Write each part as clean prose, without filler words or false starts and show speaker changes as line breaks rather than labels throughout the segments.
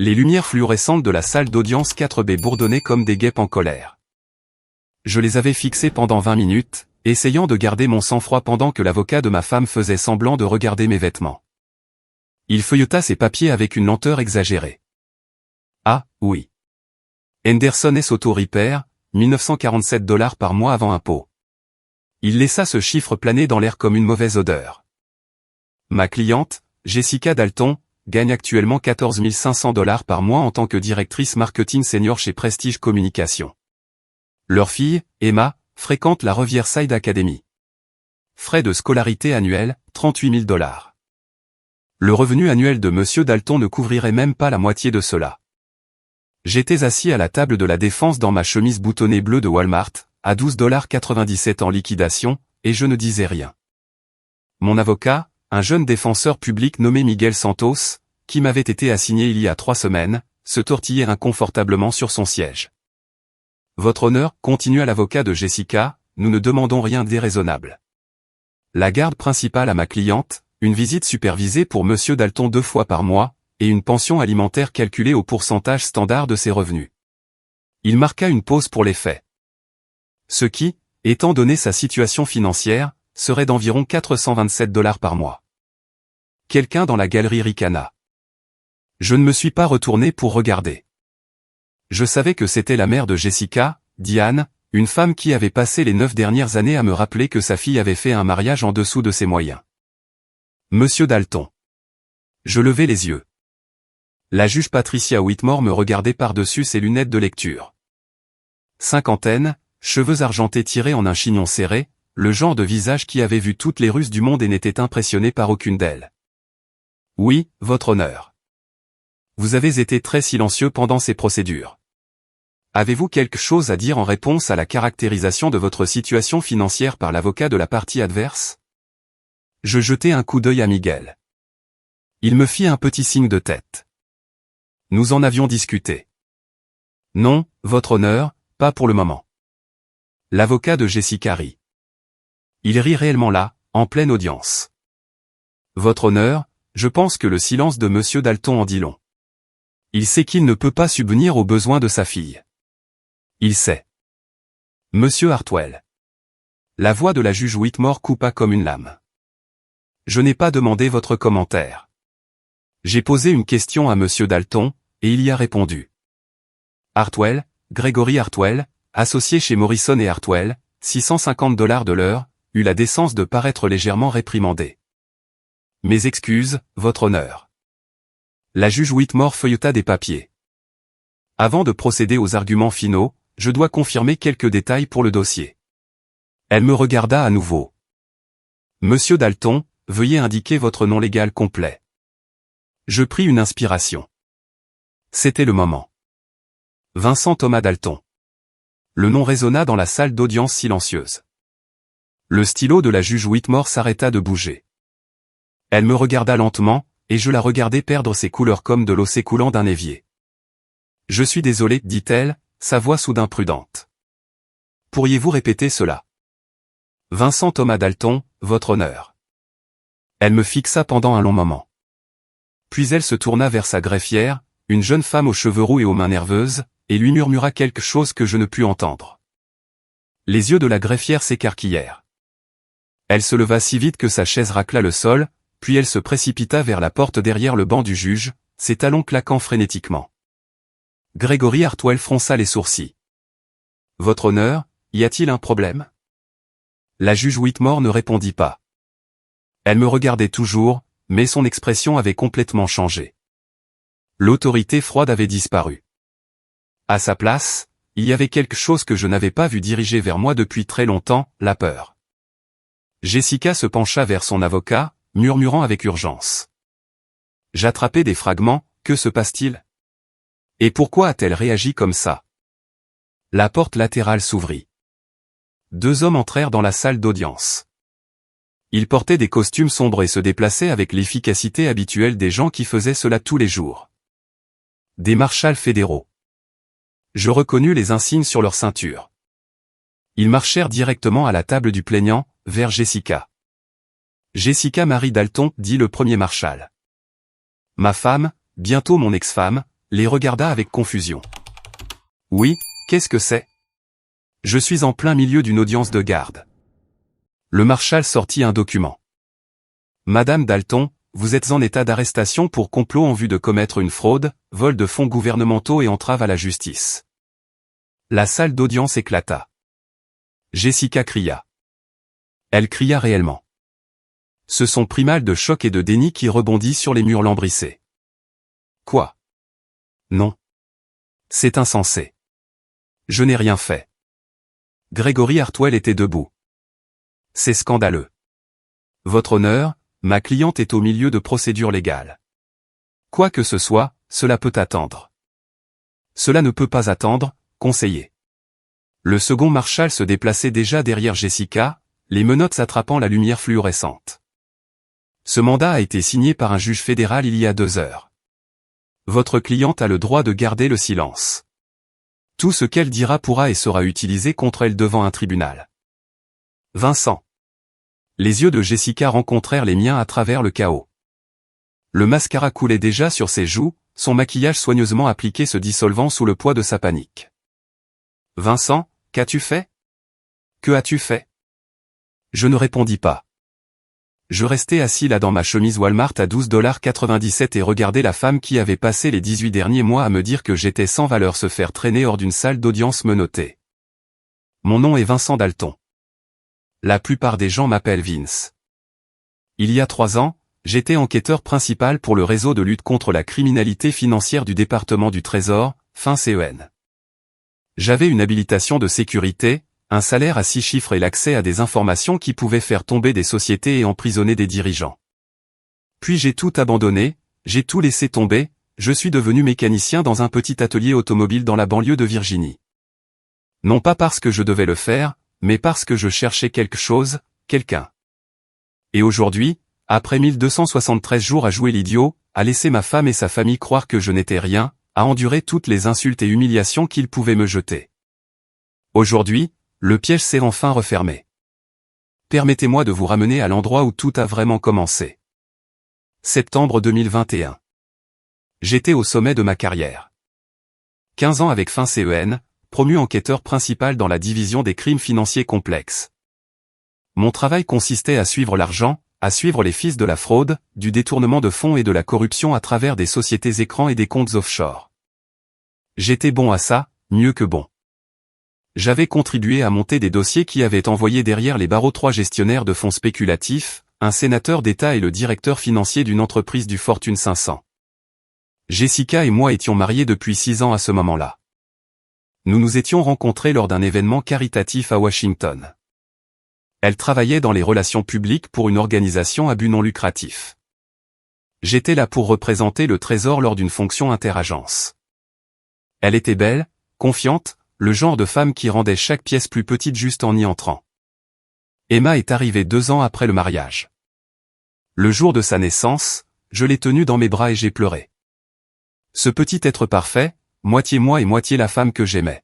Les lumières fluorescentes de la salle d'audience 4B bourdonnaient comme des guêpes en colère. Je les avais fixées pendant 20 minutes, essayant de garder mon sang-froid pendant que l'avocat de ma femme faisait semblant de regarder mes vêtements. Il feuilleta ses papiers avec une lenteur exagérée. Ah, oui. Henderson S. Auto Repair, 1947 $ par mois avant impôt. Il laissa ce chiffre planer dans l'air comme une mauvaise odeur. Ma cliente, Jessica Dalton, gagne actuellement 14 500 $ par mois en tant que directrice marketing senior chez Prestige Communication. Leur fille, Emma, fréquente la Riverside Academy. Frais de scolarité annuels, 38 000 $. Le revenu annuel de Monsieur Dalton ne couvrirait même pas la moitié de cela. J'étais assis à la table de la défense dans ma chemise boutonnée bleue de Walmart, à 12,97 $ en liquidation, et je ne disais rien. Mon avocat, un jeune défenseur public nommé Miguel Santos, qui m'avait été assigné il y a 3 semaines, se tortillait inconfortablement sur son siège. Votre honneur, continua l'avocat de Jessica, nous ne demandons rien de déraisonnable. La garde principale à ma cliente, une visite supervisée pour Monsieur Dalton 2 fois par mois, et une pension alimentaire calculée au pourcentage standard de ses revenus. Il marqua une pause pour les faits. Ce qui, étant donné sa situation financière, serait d'environ 427 $ par mois. Quelqu'un dans la galerie ricana. Je ne me suis pas retourné pour regarder. Je savais que c'était la mère de Jessica, Diane, une femme qui avait passé les 9 dernières années à me rappeler que sa fille avait fait un mariage en dessous de ses moyens. Monsieur Dalton. Je levai les yeux. La juge Patricia Whitmore me regardait par-dessus ses lunettes de lecture. Cinquantaine, cheveux argentés tirés en un chignon serré, le genre de visage qui avait vu toutes les ruses du monde et n'était impressionné par aucune d'elles. Oui, votre honneur. Vous avez été très silencieux pendant ces procédures. Avez-vous quelque chose à dire en réponse à la caractérisation de votre situation financière par l'avocat de la partie adverse? Je jetai un coup d'œil à Miguel. Il me fit un petit signe de tête. Nous en avions discuté. Non, votre honneur, pas pour le moment. L'avocat de Jessica rit. Il rit réellement là, en pleine audience. Votre honneur, je pense que le silence de Monsieur Dalton en dit long. Il sait qu'il ne peut pas subvenir aux besoins de sa fille. Il sait. Monsieur Hartwell. La voix de la juge Whitmore coupa comme une lame. Je n'ai pas demandé votre commentaire. J'ai posé une question à Monsieur Dalton, et il y a répondu. Hartwell, Gregory Hartwell, associé chez Morrison et Hartwell, 650 $ de l'heure, eut la décence de paraître légèrement réprimandé. Mes excuses, votre honneur. La juge Whitmore feuilleta des papiers. Avant de procéder aux arguments finaux, je dois confirmer quelques détails pour le dossier. Elle me regarda à nouveau. Monsieur Dalton, veuillez indiquer votre nom légal complet. Je pris une inspiration. C'était le moment. Vincent Thomas Dalton. Le nom résonna dans la salle d'audience silencieuse. Le stylo de la juge Whitmore s'arrêta de bouger. Elle me regarda lentement, et je la regardai perdre ses couleurs comme de l'eau s'écoulant d'un évier. Je suis désolé, dit-elle, sa voix soudain prudente. Pourriez-vous répéter cela? Vincent Thomas Dalton, votre honneur. Elle me fixa pendant un long moment. Puis elle se tourna vers sa greffière, une jeune femme aux cheveux roux et aux mains nerveuses, et lui murmura quelque chose que je ne pus entendre. Les yeux de la greffière s'écarquillèrent. Elle se leva si vite que sa chaise racla le sol, puis elle se précipita vers la porte derrière le banc du juge, ses talons claquant frénétiquement. Gregory Hartwell fronça les sourcils. Votre honneur, y a-t-il un problème? La juge Whitmore ne répondit pas. Elle me regardait toujours, mais son expression avait complètement changé. L'autorité froide avait disparu. À sa place, il y avait quelque chose que je n'avais pas vu diriger vers moi depuis très longtemps, la peur. Jessica se pencha vers son avocat, murmurant avec urgence. J'attrapais des fragments, que se passe-t-il? Et pourquoi a-t-elle réagi comme ça? La porte latérale s'ouvrit. 2 hommes entrèrent dans la salle d'audience. Ils portaient des costumes sombres et se déplaçaient avec l'efficacité habituelle des gens qui faisaient cela tous les jours. Des marshals fédéraux. Je reconnus les insignes sur leur ceinture. Ils marchèrent directement à la table du plaignant, vers Jessica. Jessica Marie Dalton, dit le premier marshal. Ma femme, bientôt mon ex-femme, les regarda avec confusion. Oui, qu'est-ce que c'est? Je suis en plein milieu d'une audience de garde. Le marshal sortit un document. Madame Dalton, vous êtes en état d'arrestation pour complot en vue de commettre une fraude, vol de fonds gouvernementaux et entrave à la justice. La salle d'audience éclata. Jessica cria. Elle cria réellement. Ce son primal de choc et de déni qui rebondit sur les murs lambrissés. Quoi? Non. C'est insensé. Je n'ai rien fait. Gregory Hartwell était debout. C'est scandaleux. Votre honneur, ma cliente est au milieu de procédures légales. Quoi que ce soit, cela peut attendre. Cela ne peut pas attendre, conseiller. Le second marshal se déplaçait déjà derrière Jessica, les menottes attrapant la lumière fluorescente. Ce mandat a été signé par un juge fédéral il y a 2 heures. Votre cliente a le droit de garder le silence. Tout ce qu'elle dira pourra et sera utilisé contre elle devant un tribunal. Vincent. Les yeux de Jessica rencontrèrent les miens à travers le chaos. Le mascara coulait déjà sur ses joues, son maquillage soigneusement appliqué se dissolvant sous le poids de sa panique. Vincent, qu'as-tu fait? Que as-tu fait? Je ne répondis pas. Je restais assis là dans ma chemise Walmart à $12,97 et regardais la femme qui avait passé les 18 derniers mois à me dire que j'étais sans valeur se faire traîner hors d'une salle d'audience menottée. Mon nom est Vincent Dalton. La plupart des gens m'appellent Vince. Il y a 3 ans, j'étais enquêteur principal pour le réseau de lutte contre la criminalité financière du département du Trésor, fin CEN. J'avais une habilitation de sécurité, un salaire à 6 chiffres et l'accès à des informations qui pouvaient faire tomber des sociétés et emprisonner des dirigeants. Puis j'ai tout abandonné, j'ai tout laissé tomber, je suis devenu mécanicien dans un petit atelier automobile dans la banlieue de Virginie. Non pas parce que je devais le faire, mais parce que je cherchais quelque chose, quelqu'un. Et aujourd'hui, après 1273 jours à jouer l'idiot, à laisser ma femme et sa famille croire que je n'étais rien, à endurer toutes les insultes et humiliations qu'ils pouvaient me jeter. Aujourd'hui, le piège s'est enfin refermé. Permettez-moi de vous ramener à l'endroit où tout a vraiment commencé. Septembre 2021. J'étais au sommet de ma carrière. 15 ans avec fin CEN, promu enquêteur principal dans la division des crimes financiers complexes. Mon travail consistait à suivre l'argent, à suivre les fils de la fraude, du détournement de fonds et de la corruption à travers des sociétés écrans et des comptes offshore. J'étais bon à ça, mieux que bon. J'avais contribué à monter des dossiers qui avaient envoyé derrière les barreaux 3 gestionnaires de fonds spéculatifs, un sénateur d'État et le directeur financier d'une entreprise du Fortune 500. Jessica et moi étions mariés depuis 6 ans à ce moment-là. Nous nous étions rencontrés lors d'un événement caritatif à Washington. Elle travaillait dans les relations publiques pour une organisation à but non lucratif. J'étais là pour représenter le Trésor lors d'une fonction interagence. Elle était belle, confiante, le genre de femme qui rendait chaque pièce plus petite juste en y entrant. Emma est arrivée 2 ans après le mariage. Le jour de sa naissance, je l'ai tenue dans mes bras et j'ai pleuré. Ce petit être parfait, moitié moi et moitié la femme que j'aimais.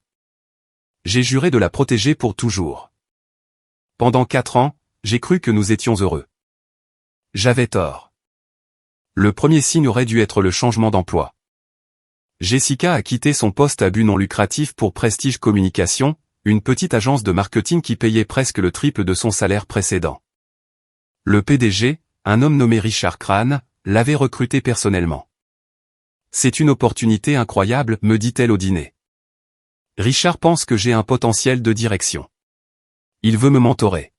J'ai juré de la protéger pour toujours. Pendant 4 ans, j'ai cru que nous étions heureux. J'avais tort. Le premier signe aurait dû être le changement d'emploi. Jessica a quitté son poste à but non lucratif pour Prestige Communication, une petite agence de marketing qui payait presque le triple de son salaire précédent. Le PDG, un homme nommé Richard Crane, l'avait recruté personnellement. C'est une opportunité incroyable, me dit-elle au dîner. Richard pense que j'ai un potentiel de direction. Il veut me mentorer.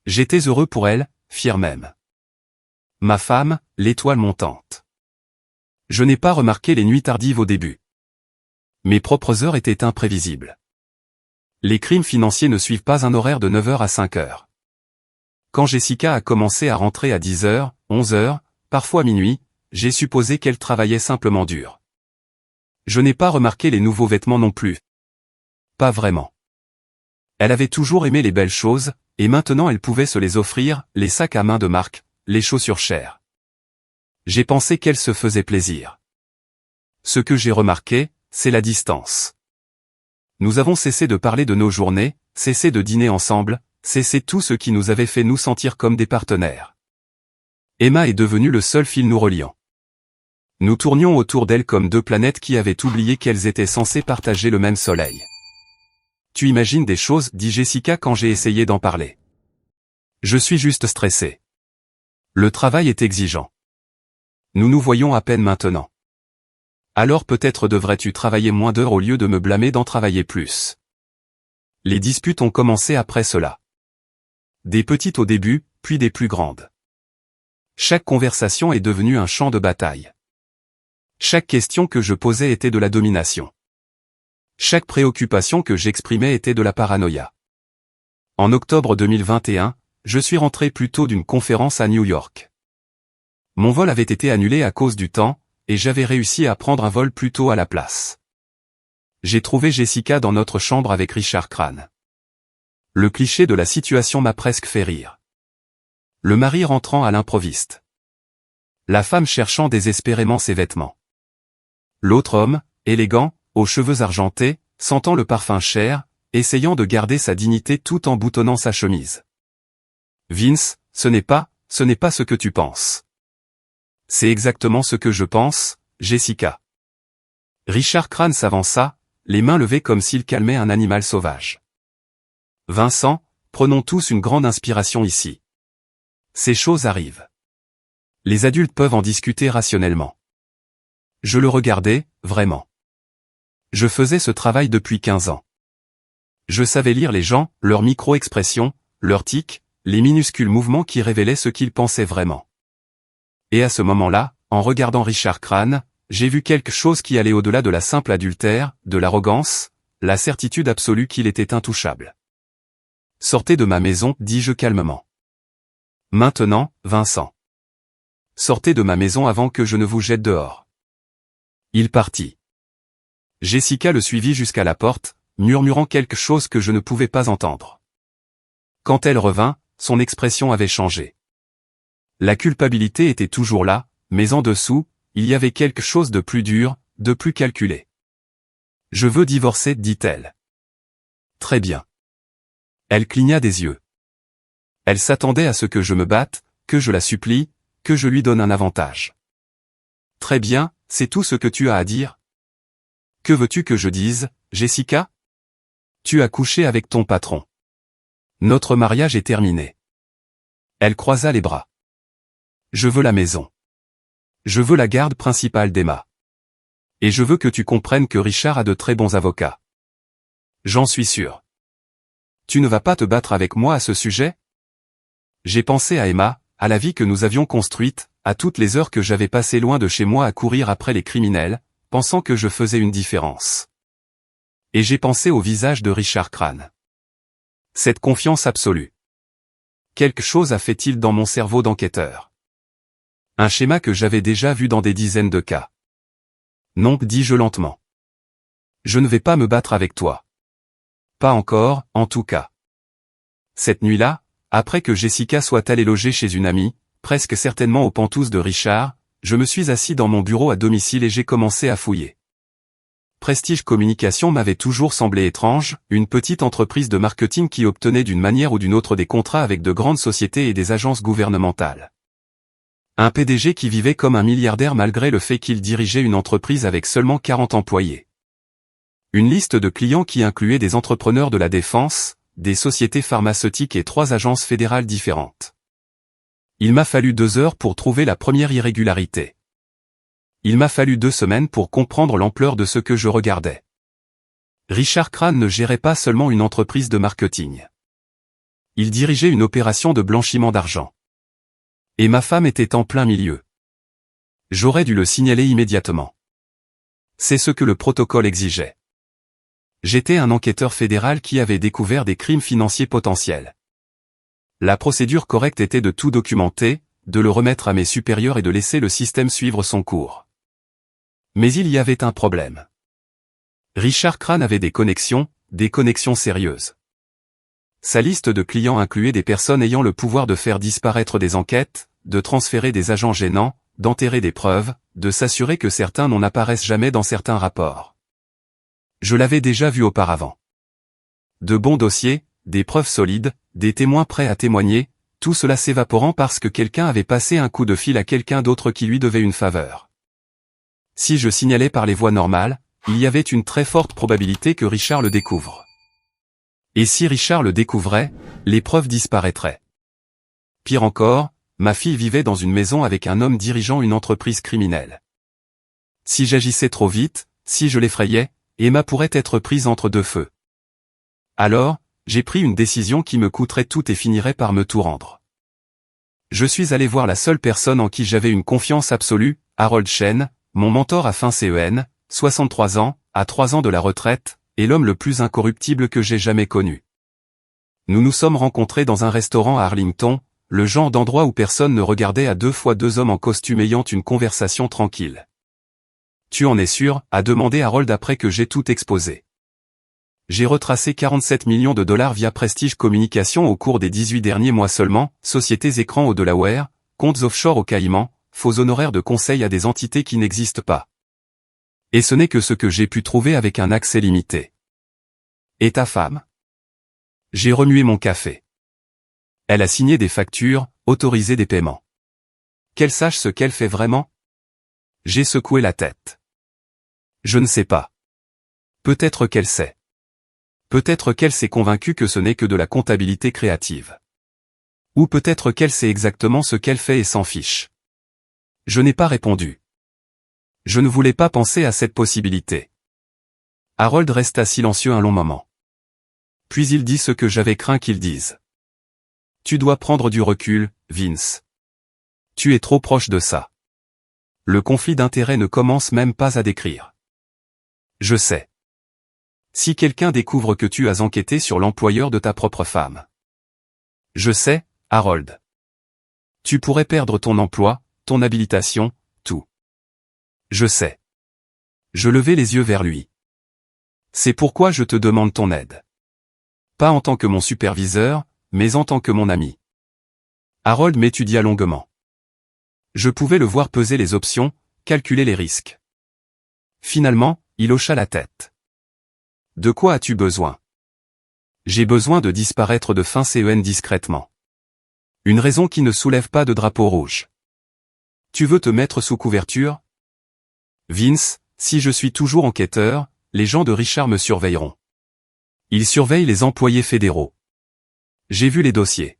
J'étais heureux pour elle, fier même. Ma femme, l'étoile montante. Je n'ai pas remarqué les nuits tardives au début. Mes propres heures étaient imprévisibles. Les crimes financiers ne suivent pas un horaire de 9h à 5h. Quand Jessica a commencé à rentrer à 10h, 11h, parfois minuit, j'ai supposé qu'elle travaillait simplement dur. Je n'ai pas remarqué les nouveaux vêtements non plus. Pas vraiment. Elle avait toujours aimé les belles choses, et maintenant elle pouvait se les offrir, les sacs à main de marque, les chaussures chères. J'ai pensé qu'elle se faisait plaisir. Ce que j'ai remarqué, c'est la distance. Nous avons cessé de parler de nos journées, cessé de dîner ensemble, cessé tout ce qui nous avait fait nous sentir comme des partenaires. Emma est devenue le seul fil nous reliant. Nous tournions autour d'elle comme deux planètes qui avaient oublié qu'elles étaient censées partager le même soleil. Tu imagines des choses, dit Jessica quand j'ai essayé d'en parler. Je suis juste stressé. Le travail est exigeant. Nous nous voyons à peine maintenant. Alors peut-être devrais-tu travailler moins d'heures au lieu de me blâmer d'en travailler plus. Les disputes ont commencé après cela. Des petites au début, puis des plus grandes. Chaque conversation est devenue un champ de bataille. Chaque question que je posais était de la domination. Chaque préoccupation que j'exprimais était de la paranoïa. En octobre 2021, je suis rentré plus tôt d'une conférence à New York. Mon vol avait été annulé à cause du temps, et j'avais réussi à prendre un vol plus tôt à la place. J'ai trouvé Jessica dans notre chambre avec Richard Crane. Le cliché de la situation m'a presque fait rire. Le mari rentrant à l'improviste. La femme cherchant désespérément ses vêtements. L'autre homme, élégant, aux cheveux argentés, sentant le parfum cher, essayant de garder sa dignité tout en boutonnant sa chemise. Vince, ce n'est pas ce que tu penses. C'est exactement ce que je pense, Jessica. Richard Crane s'avança, les mains levées comme s'il calmait un animal sauvage. Vincent, prenons tous une grande inspiration ici. Ces choses arrivent. Les adultes peuvent en discuter rationnellement. Je le regardais, vraiment. Je faisais ce travail depuis 15 ans. Je savais lire les gens, leurs micro-expressions, leurs tics, les minuscules mouvements qui révélaient ce qu'ils pensaient vraiment. Et à ce moment-là, en regardant Richard Crane, j'ai vu quelque chose qui allait au-delà de la simple adultère, de l'arrogance, la certitude absolue qu'il était intouchable. Sortez de ma maison, dis-je calmement. Maintenant, Vincent. Sortez de ma maison avant que je ne vous jette dehors. Il partit. Jessica le suivit jusqu'à la porte, murmurant quelque chose que je ne pouvais pas entendre. Quand elle revint, son expression avait changé. La culpabilité était toujours là, mais en dessous, il y avait quelque chose de plus dur, de plus calculé. Je veux divorcer, dit-elle. Très bien. Elle cligna des yeux. Elle s'attendait à ce que je me batte, que je la supplie, que je lui donne un avantage. Très bien, c'est tout ce que tu as à dire? Que veux-tu que je dise, Jessica? Tu as couché avec ton patron. Notre mariage est terminé. Elle croisa les bras. Je veux la maison. Je veux la garde principale d'Emma. Et je veux que tu comprennes que Richard a de très bons avocats. J'en suis sûr. Tu ne vas pas te battre avec moi à ce sujet? J'ai pensé à Emma, à la vie que nous avions construite, à toutes les heures que j'avais passées loin de chez moi à courir après les criminels, pensant que je faisais une différence. Et j'ai pensé au visage de Richard Crane. Cette confiance absolue. Quelque chose a fait-il dans mon cerveau d'enquêteur. Un schéma que j'avais déjà vu dans des dizaines de cas. Non, dis-je lentement. Je ne vais pas me battre avec toi. Pas encore, en tout cas. Cette nuit-là, après que Jessica soit allée loger chez une amie, presque certainement aux pantoufles de Richard, je me suis assis dans mon bureau à domicile et j'ai commencé à fouiller. Prestige Communication m'avait toujours semblé étrange, une petite entreprise de marketing qui obtenait d'une manière ou d'une autre des contrats avec de grandes sociétés et des agences gouvernementales. Un PDG qui vivait comme un milliardaire malgré le fait qu'il dirigeait une entreprise avec seulement 40 employés. Une liste de clients qui incluait des entrepreneurs de la défense, des sociétés pharmaceutiques et 3 agences fédérales différentes. Il m'a fallu 2 heures pour trouver la première irrégularité. Il m'a fallu 2 semaines pour comprendre l'ampleur de ce que je regardais. Richard Crane ne gérait pas seulement une entreprise de marketing. Il dirigeait une opération de blanchiment d'argent. Et ma femme était en plein milieu. J'aurais dû le signaler immédiatement. C'est ce que le protocole exigeait. J'étais un enquêteur fédéral qui avait découvert des crimes financiers potentiels. La procédure correcte était de tout documenter, de le remettre à mes supérieurs et de laisser le système suivre son cours. Mais il y avait un problème. Richard Crane avait des connexions sérieuses. Sa liste de clients incluait des personnes ayant le pouvoir de faire disparaître des enquêtes, de transférer des agents gênants, d'enterrer des preuves, de s'assurer que certains noms n'apparaissent jamais dans certains rapports. Je l'avais déjà vu auparavant. De bons dossiers, des preuves solides, des témoins prêts à témoigner, tout cela s'évaporant parce que quelqu'un avait passé un coup de fil à quelqu'un d'autre qui lui devait une faveur. Si je signalais par les voies normales, il y avait une très forte probabilité que Richard le découvre. Et si Richard le découvrait, les preuves disparaîtraient. Pire encore, ma fille vivait dans une maison avec un homme dirigeant une entreprise criminelle. Si j'agissais trop vite, si je l'effrayais, Emma pourrait être prise entre deux feux. Alors, j'ai pris une décision qui me coûterait tout et finirait par me tout rendre. Je suis allé voir la seule personne en qui j'avais une confiance absolue, Harold Chen, mon mentor à fin CEN, 63 ans, à 3 ans de la retraite, et l'homme le plus incorruptible que j'ai jamais connu. Nous nous sommes rencontrés dans un restaurant à Arlington, le genre d'endroit où personne ne regardait à 2 fois 2 hommes en costume ayant une conversation tranquille. Tu en es sûr, a demandé Harold après que j'ai tout exposé. J'ai retracé 47 millions de dollars via Prestige Communication au cours des 18 derniers mois seulement, sociétés écrans au Delaware, comptes offshore aux Caïmans, faux honoraires de conseil à des entités qui n'existent pas. Et ce n'est que ce que j'ai pu trouver avec un accès limité. Et ta femme? J'ai remué mon café. Elle a signé des factures, autorisé des paiements. Qu'elle sache ce qu'elle fait vraiment? J'ai secoué la tête. Je ne sais pas. Peut-être qu'elle sait. Peut-être qu'elle s'est convaincue que ce n'est que de la comptabilité créative. Ou peut-être qu'elle sait exactement ce qu'elle fait et s'en fiche. Je n'ai pas répondu. Je ne voulais pas penser à cette possibilité. Harold resta silencieux un long moment. Puis il dit ce que j'avais craint qu'il dise. Tu dois prendre du recul, Vince. Tu es trop proche de ça. Le conflit d'intérêts ne commence même pas à décrire. Je sais. Si quelqu'un découvre que tu as enquêté sur l'employeur de ta propre femme. Je sais, Harold. Tu pourrais perdre ton emploi, ton habilitation, tout. Je sais. Je levai les yeux vers lui. C'est pourquoi je te demande ton aide. Pas en tant que mon superviseur, mais en tant que mon ami. Harold m'étudia longuement. Je pouvais le voir peser les options, calculer les risques. Finalement, il hocha la tête. De quoi as-tu besoin? J'ai besoin de disparaître de fin CEN discrètement. Une raison qui ne soulève pas de drapeau rouge. Tu veux te mettre sous couverture? Vince, si je suis toujours enquêteur, les gens de Richard me surveilleront. Ils surveillent les employés fédéraux. J'ai vu les dossiers.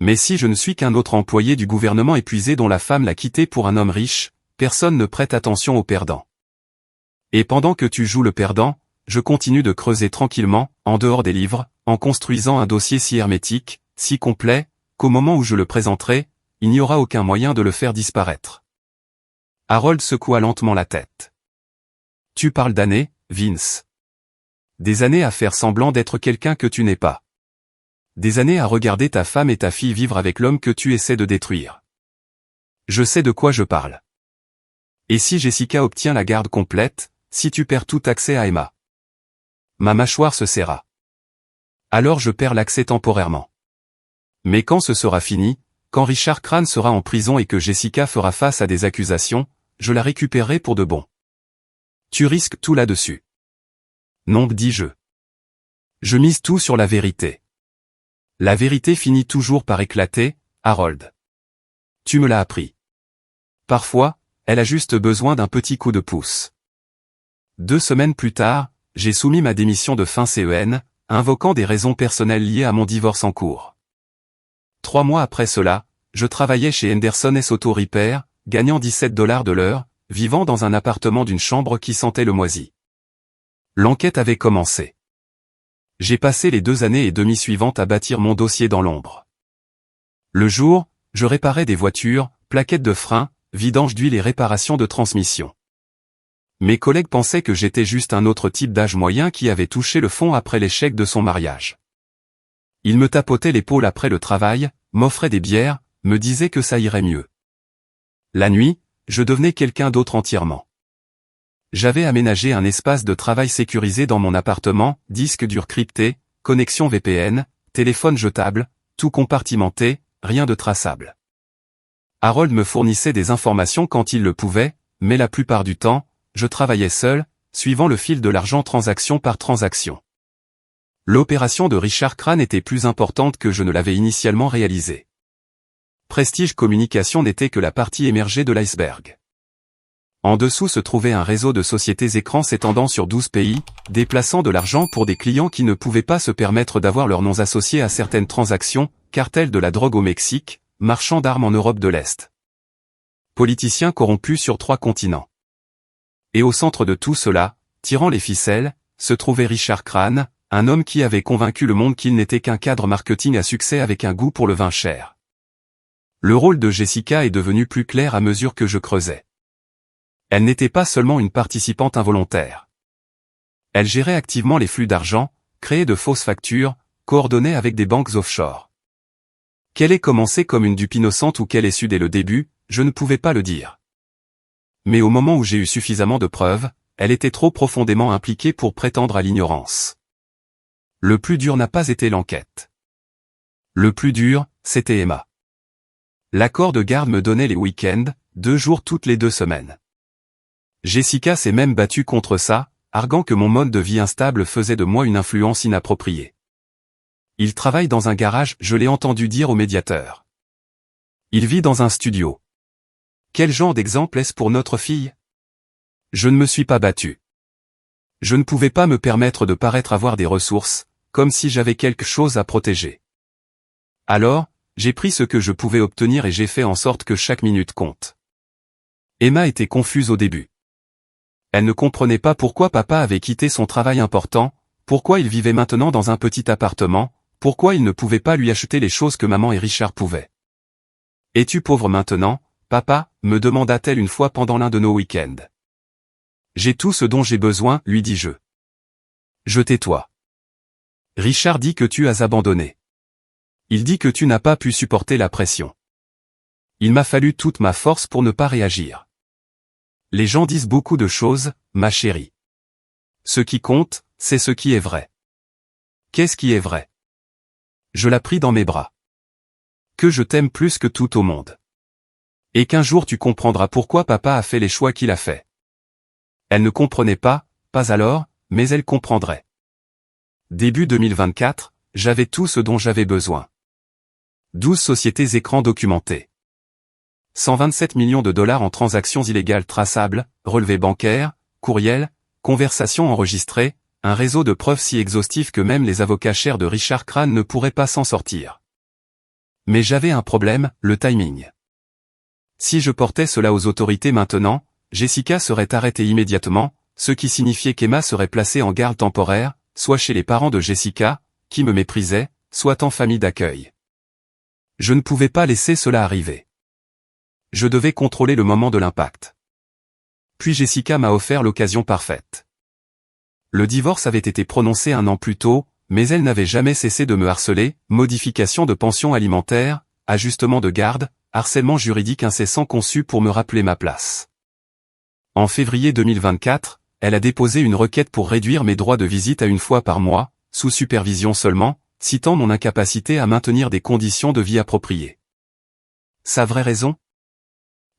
Mais si je ne suis qu'un autre employé du gouvernement épuisé dont la femme l'a quitté pour un homme riche, personne ne prête attention au perdant. Et pendant que tu joues le perdant, je continue de creuser tranquillement, en dehors des livres, en construisant un dossier si hermétique, si complet, qu'au moment où je le présenterai, il n'y aura aucun moyen de le faire disparaître. Harold secoua lentement la tête. Tu parles d'années, Vince. Des années à faire semblant d'être quelqu'un que tu n'es pas. Des années à regarder ta femme et ta fille vivre avec l'homme que tu essaies de détruire. Je sais de quoi je parle. Et si Jessica obtient la garde complète, si tu perds tout accès à Emma? Ma mâchoire se serra. Alors je perds l'accès temporairement. Mais quand ce sera fini, quand Richard Crane sera en prison et que Jessica fera face à des accusations, je la récupérerai pour de bon. Tu risques tout là-dessus. Non, dis-je. Je mise tout sur la vérité. La vérité finit toujours par éclater, Harold. Tu me l'as appris. Parfois, elle a juste besoin d'un petit coup de pouce. 2 semaines plus tard, j'ai soumis ma démission de fin CEN, invoquant des raisons personnelles liées à mon divorce en cours. 3 mois après cela, je travaillais chez Henderson Auto Repair, gagnant $17 de l'heure, vivant dans un appartement d'une chambre qui sentait le moisi. L'enquête avait commencé. J'ai passé les 2 années et demie suivantes à bâtir mon dossier dans l'ombre. Le jour, je réparais des voitures, plaquettes de frein, vidange d'huile et réparations de transmission. Mes collègues pensaient que j'étais juste un autre type d'âge moyen qui avait touché le fond après l'échec de son mariage. Ils me tapotaient l'épaule après le travail, m'offraient des bières, me disaient que ça irait mieux. La nuit, je devenais quelqu'un d'autre entièrement. J'avais aménagé un espace de travail sécurisé dans mon appartement, disque dur crypté, connexion VPN, téléphone jetable, tout compartimenté, rien de traçable. Harold me fournissait des informations quand il le pouvait, mais la plupart du temps, je travaillais seul, suivant le fil de l'argent transaction par transaction. L'opération de Richard Crane était plus importante que je ne l'avais initialement réalisée. Prestige Communication n'était que la partie émergée de l'iceberg. En dessous se trouvait un réseau de sociétés écrans s'étendant sur 12 pays, déplaçant de l'argent pour des clients qui ne pouvaient pas se permettre d'avoir leurs noms associés à certaines transactions, cartels de la drogue au Mexique, marchands d'armes en Europe de l'Est. Politiciens corrompus sur 3 continents. Et au centre de tout cela, tirant les ficelles, se trouvait Richard Crane, un homme qui avait convaincu le monde qu'il n'était qu'un cadre marketing à succès avec un goût pour le vin cher. Le rôle de Jessica est devenu plus clair à mesure que je creusais. Elle n'était pas seulement une participante involontaire. Elle gérait activement les flux d'argent, créait de fausses factures, coordonnait avec des banques offshore. Qu'elle ait commencé comme une dupe innocente ou qu'elle ait su dès le début, je ne pouvais pas le dire. Mais au moment où j'ai eu suffisamment de preuves, elle était trop profondément impliquée pour prétendre à l'ignorance. Le plus dur n'a pas été l'enquête. Le plus dur, c'était Emma. L'accord de garde me donnait les week-ends, 2 jours toutes les 2 semaines. Jessica s'est même battue contre ça, arguant que mon mode de vie instable faisait de moi une influence inappropriée. Il travaille dans un garage, je l'ai entendu dire au médiateur. Il vit dans un studio. Quel genre d'exemple est-ce pour notre fille? Je ne me suis pas battu. Je ne pouvais pas me permettre de paraître avoir des ressources, comme si j'avais quelque chose à protéger. Alors, j'ai pris ce que je pouvais obtenir et j'ai fait en sorte que chaque minute compte. Emma était confuse au début. Elle ne comprenait pas pourquoi papa avait quitté son travail important, pourquoi il vivait maintenant dans un petit appartement, pourquoi il ne pouvait pas lui acheter les choses que maman et Richard pouvaient. « Es-tu pauvre maintenant, papa ?» me demanda-t-elle une fois pendant l'un de nos week-ends. « J'ai tout ce dont j'ai besoin, lui dis-je. »« Je tais-toi. Richard dit que tu as abandonné. Il dit que tu n'as pas pu supporter la pression. Il m'a fallu toute ma force pour ne pas réagir. Les gens disent beaucoup de choses, ma chérie. Ce qui compte, c'est ce qui est vrai. Qu'est-ce qui est vrai? Je la pris dans mes bras. Que je t'aime plus que tout au monde. Et qu'un jour tu comprendras pourquoi papa a fait les choix qu'il a fait. Elle ne comprenait pas alors, mais elle comprendrait. Début 2024, j'avais tout ce dont j'avais besoin. 12 sociétés écrans documentées. 127 millions de dollars en transactions illégales traçables, relevés bancaires, courriels, conversations enregistrées, un réseau de preuves si exhaustif que même les avocats chers de Richard Crane ne pourraient pas s'en sortir. Mais j'avais un problème, le timing. Si je portais cela aux autorités maintenant, Jessica serait arrêtée immédiatement, ce qui signifiait qu'Emma serait placée en garde temporaire, soit chez les parents de Jessica, qui me méprisaient, soit en famille d'accueil. Je ne pouvais pas laisser cela arriver. Je devais contrôler le moment de l'impact. Puis Jessica m'a offert l'occasion parfaite. Le divorce avait été prononcé 1 an plus tôt, mais elle n'avait jamais cessé de me harceler, modification de pension alimentaire, ajustement de garde, harcèlement juridique incessant conçu pour me rappeler ma place. En février 2024, elle a déposé une requête pour réduire mes droits de visite à 1 fois par mois, sous supervision seulement, citant mon incapacité à maintenir des conditions de vie appropriées. Sa vraie raison?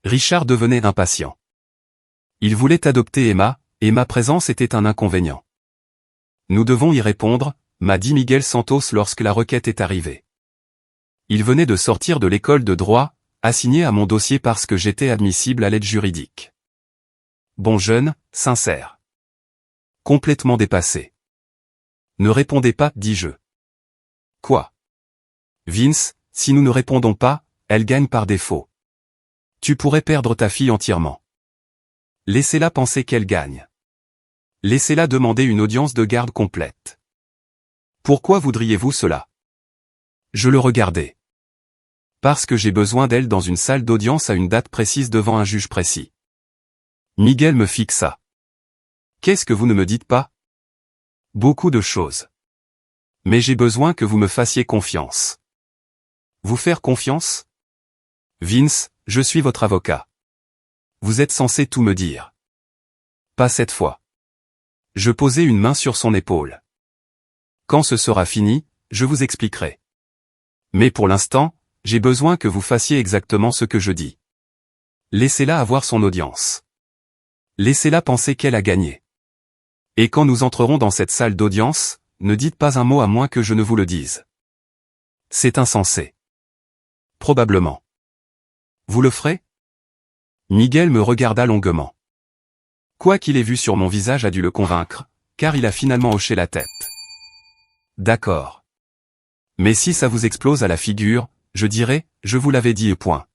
Richard devenait impatient. Il voulait adopter Emma, et ma présence était un inconvénient. Nous devons y répondre, m'a dit Miguel Santos lorsque la requête est arrivée. Il venait de sortir de l'école de droit, assigné à mon dossier parce que j'étais admissible à l'aide juridique. Bon jeune, sincère. Complètement dépassé. Ne répondez pas, dis-je. Quoi? Vince, si nous ne répondons pas, elle gagne par défaut. Tu pourrais perdre ta fille entièrement. Laissez-la penser qu'elle gagne. Laissez-la demander une audience de garde complète. Pourquoi voudriez-vous cela? Je le regardais. Parce que j'ai besoin d'elle dans une salle d'audience à une date précise devant un juge précis. Miguel me fixa. Qu'est-ce que vous ne me dites pas? Beaucoup de choses. Mais j'ai besoin que vous me fassiez confiance. Vous faire confiance? Vince, je suis votre avocat. Vous êtes censé tout me dire. Pas cette fois. Je posai une main sur son épaule. Quand ce sera fini, je vous expliquerai. Mais pour l'instant, j'ai besoin que vous fassiez exactement ce que je dis. Laissez-la avoir son audience. Laissez-la penser qu'elle a gagné. Et quand nous entrerons dans cette salle d'audience, ne dites pas un mot à moins que je ne vous le dise. C'est insensé. Probablement. Vous le ferez? Miguel me regarda longuement. Quoi qu'il ait vu sur mon visage a dû le convaincre, car il a finalement hoché la tête. D'accord. Mais si ça vous explose à la figure, je dirais, je vous l'avais dit et point.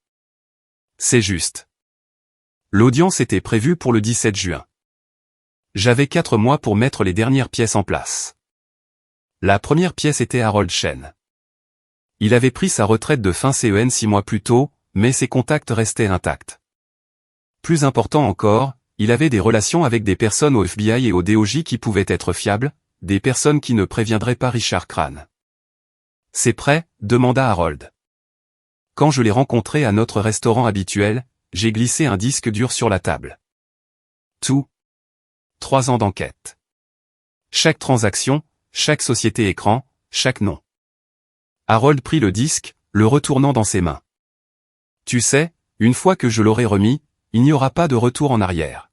C'est juste. L'audience était prévue pour le 17 juin. J'avais 4 mois pour mettre les dernières pièces en place. La première pièce était Harold Chen. Il avait pris sa retraite de fin CEN 6 mois plus tôt, mais ses contacts restaient intacts. Plus important encore, il avait des relations avec des personnes au FBI et au DOJ qui pouvaient être fiables, des personnes qui ne préviendraient pas Richard Crane. « C'est prêt ?» demanda Harold. Quand je l'ai rencontré à notre restaurant habituel, j'ai glissé un disque dur sur la table. Tout. 3 ans d'enquête. Chaque transaction, chaque société écran, chaque nom. Harold prit le disque, le retournant dans ses mains. Tu sais, une fois que je l'aurai remis, il n'y aura pas de retour en arrière.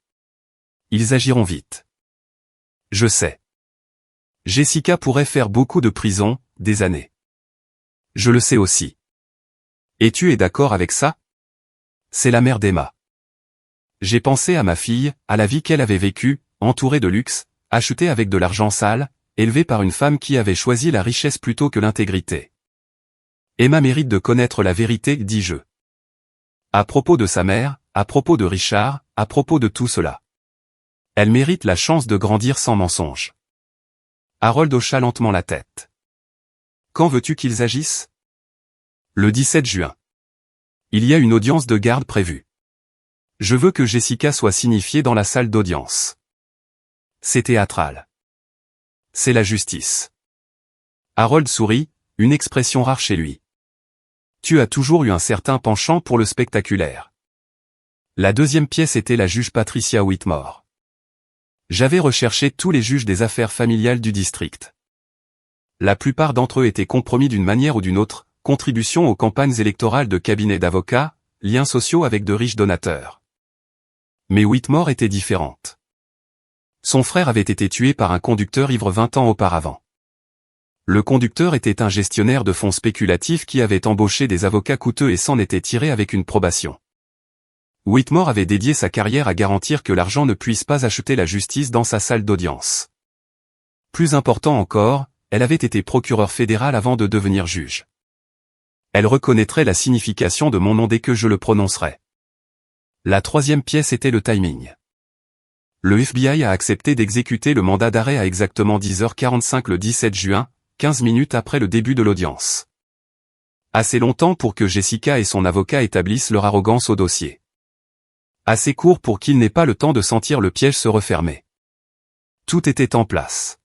Ils agiront vite. Je sais. Jessica pourrait faire beaucoup de prison, des années. Je le sais aussi. Et tu es d'accord avec ça? C'est la mère d'Emma. J'ai pensé à ma fille, à la vie qu'elle avait vécue, entourée de luxe, achetée avec de l'argent sale, élevée par une femme qui avait choisi la richesse plutôt que l'intégrité. Emma mérite de connaître la vérité, dis-je. À propos de sa mère, à propos de Richard, à propos de tout cela. Elle mérite la chance de grandir sans mensonge. Harold hocha lentement la tête. Quand veux-tu qu'ils agissent? Le 17 juin. Il y a une audience de garde prévue. Je veux que Jessica soit signifiée dans la salle d'audience. C'est théâtral. C'est la justice. Harold sourit, une expression rare chez lui. Tu as toujours eu un certain penchant pour le spectaculaire. La deuxième pièce était la juge Patricia Whitmore. J'avais recherché tous les juges des affaires familiales du district. La plupart d'entre eux étaient compromis d'une manière ou d'une autre, contribution aux campagnes électorales de cabinets d'avocats, liens sociaux avec de riches donateurs. Mais Whitmore était différente. Son frère avait été tué par un conducteur ivre 20 ans auparavant. Le conducteur était un gestionnaire de fonds spéculatifs qui avait embauché des avocats coûteux et s'en était tiré avec une probation. Whitmore avait dédié sa carrière à garantir que l'argent ne puisse pas acheter la justice dans sa salle d'audience. Plus important encore, elle avait été procureure fédérale avant de devenir juge. Elle reconnaîtrait la signification de mon nom dès que je le prononcerais. La troisième pièce était le timing. Le FBI a accepté d'exécuter le mandat d'arrêt à exactement 10h45 le 17 juin, 15 minutes après le début de l'audience. Assez longtemps pour que Jessica et son avocat établissent leur arrogance au dossier. Assez court pour qu'il n'ait pas le temps de sentir le piège se refermer. Tout était en place.